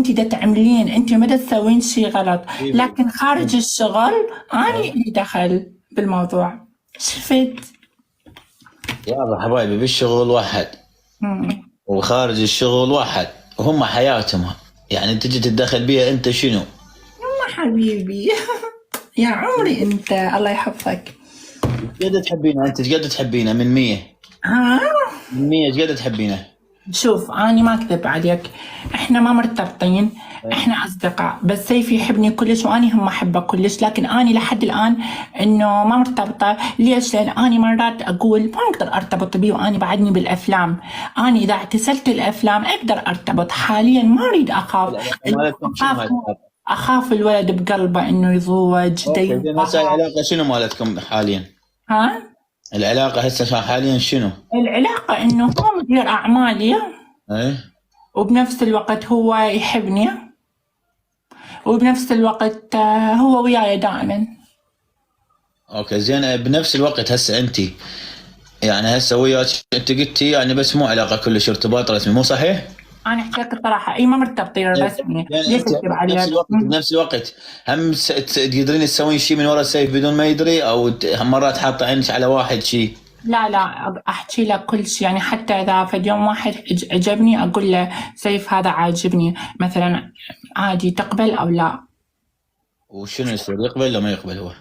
انت دا تعملين، انت ما دا تسوين شي غلط، إيه. لكن خارج الشغل اني اللي دخل بالموضوع. شفت؟ يا حبايبي بالشغل واحد مم. وخارج الشغل واحد، وهم حياتهم، يعني تجي تتدخل بيها انت شنو؟ يا حبيبي يا عمري انت، الله يحفظك. قد تحبينها انت؟ قد تحبينها من 100؟ ها من 100 قد تحبينها؟ شوف اني ما اكذب عليك، احنا ما مرتبطين، احنا اصدقاء، بس سيف يحبني كلش واني هم احبه كلش، لكن اني لحد الان انه ما مرتبطه. ليش؟ لان اني مرات اقول ما اقدر ارتبط بيه واني بعدني بالافلام. اني اذا اعتزلت الافلام اقدر ارتبط، حاليا ما اريد اخاف. اخاف الولد بقلبه انه يضوج. اوكي زين، هسه العلاقه شنو مالتكم حاليا؟ ها العلاقه هسه حاليا شنو؟ العلاقه انه هو مدير اعمالي ايه، وبنفس الوقت هو يحبني، وبنفس الوقت هو وياي دائما. اوكي زين. بنفس الوقت هسه انت يعني هسه وياك انت قلتي يعني بس مو علاقه كلش ارتباط رسمي، مو صحيح؟ انا احكي لك الصراحه، اي ما مرتبطين رسمي. يعني ليش انت اكذب عليك؟ بنفس الوقت هم تقدرين تسوين شيء من ورا سيف بدون ما يدري، او مرات حاطه عينك على واحد شيء؟ لا احكي لك كل شيء، يعني حتى اذا في يوم واحد عجبني اقول له سيف هذا عاجبني مثلا، عادي تقبل او لا. وشنو يصير، يقبل ولا ما يقبل هو؟